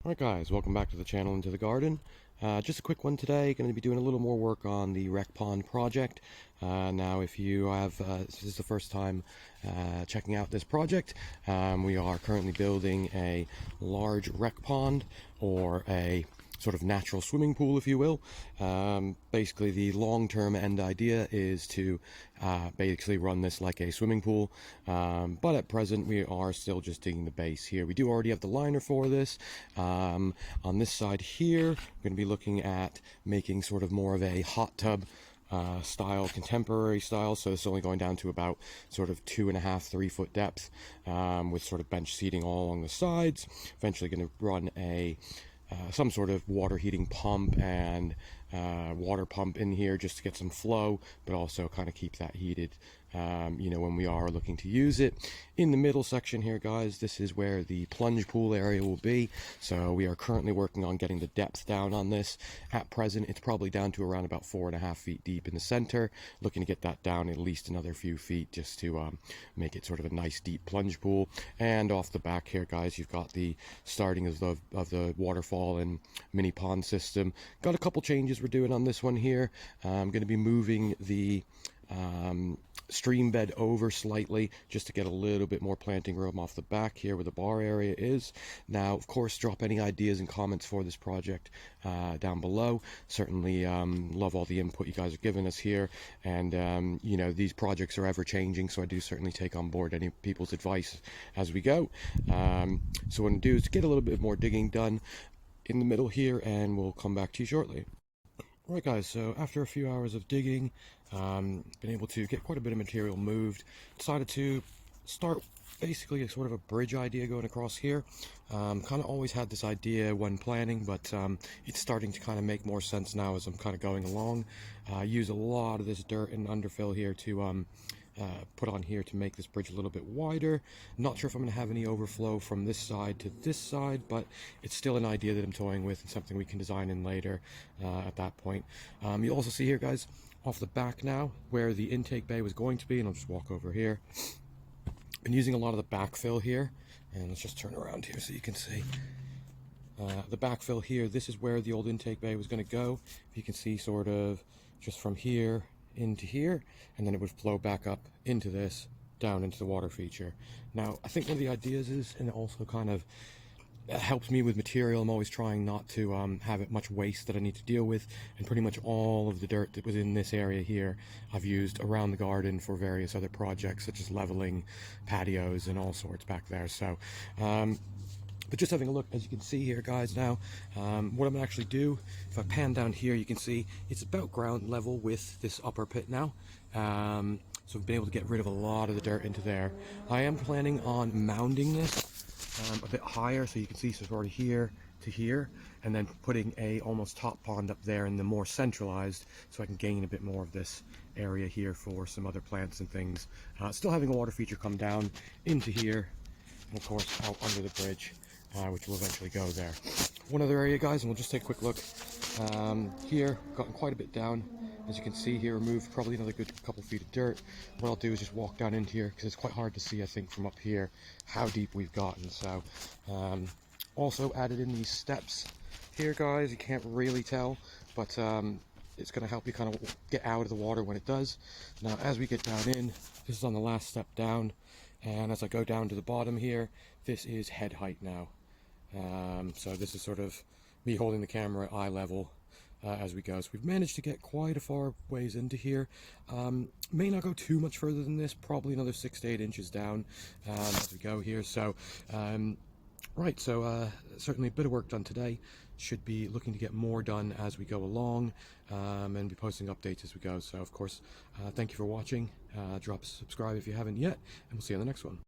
Alright guys, welcome back to the channel Into the Garden. Just a quick one today, going to be doing a little more work on the rec pond project. Now if you have, this is the first time checking out this project, we are currently building a large rec pond, or a sort of natural swimming pool, if you will. Basically, the long-term end idea is to basically run this like a swimming pool, but at present we are still just digging the base here. We do already have the liner for this. On this side here, we're going to be looking at making sort of more of a hot tub style, contemporary style. So it's only going down to about sort of 2.5, 3 foot depth, with sort of bench seating all along the sides. Eventually going to run a some sort of water heating pump and water pump in here just to get some flow, but also kind of keep that heated, when we are looking to use it. In the middle section here, guys, this is where the plunge pool area will be. So we are currently working on getting the depth down on this. At present, it's probably down to around about 4.5 feet deep in the center. Looking to get that down at least another few feet just to make it sort of a nice deep plunge pool. And off the back here, guys, you've got the starting of the waterfall and mini pond system. Got a couple changes we're doing on this one here. I'm going to be moving the stream bed over slightly just to get a little bit more planting room off the back here where the bar area is. Now, of course, drop any ideas and comments for this project down below. Certainly love all the input you guys are giving us here, and these projects are ever changing, so I do certainly take on board any people's advice as we go. So what I'm going to do is get a little bit more digging done in the middle here, and we'll come back to you shortly. Alright guys, so after a few hours of digging, been able to get quite a bit of material moved. Decided to start basically a sort of a bridge idea going across here. Kind of always had this idea when planning, but it's starting to kind of make more sense now as I'm kind of going along. Use a lot of this dirt and underfill here to put on here to make this bridge a little bit wider. Not sure if I'm going to have any overflow from this side to this side, but it's still an idea that I'm toying with and something we can design in later at that point. You'll also see here, guys, off the back now where the intake bay was going to be, and I'll just walk over here. Been using a lot of the backfill here, and let's just turn around here so you can see. The backfill here, this is where the old intake bay was going to go. If you can see, sort of just from here into here, and then it would flow back up into this, down into the water feature. Now, I think one of the ideas is, and it also kind of helps me with material, I'm always trying not to have it much waste that I need to deal with, and pretty much all of the dirt that was in this area here I've used around the garden for various other projects, such as leveling patios and all sorts back there. So but just having a look, as you can see here, guys, now, what I'm going to actually do, if I pan down here, you can see it's about ground level with this upper pit now. So I've been able to get rid of a lot of the dirt into there. I am planning on mounding this a bit higher, so you can see, so it's already here to here, and then putting a almost top pond up there and the more centralized, so I can gain a bit more of this area here for some other plants and things. Still having a water feature come down into here, and of course out under the bridge, which will eventually go there. One other area, guys, and we'll just take a quick look. Here, gotten quite a bit down. As you can see here, removed probably another good couple feet of dirt. What I'll do is just walk down into here, because it's quite hard to see, I think, from up here how deep we've gotten. So also added in these steps here, guys. You can't really tell, but it's going to help you kind of get out of the water when it does. Now, as we get down in, this is on the last step down, and as I go down to the bottom here, this is head height now. So this is sort of me holding the camera at eye level as we go. So we've managed to get quite a far ways into here. May not go too much further than this, probably another 6 to 8 inches down as we go here. So right, so certainly a bit of work done today. Should be looking to get more done as we go along, and be posting updates as we go. So of course, thank you for watching. Drop a subscribe if you haven't yet, and we'll see you on the next one.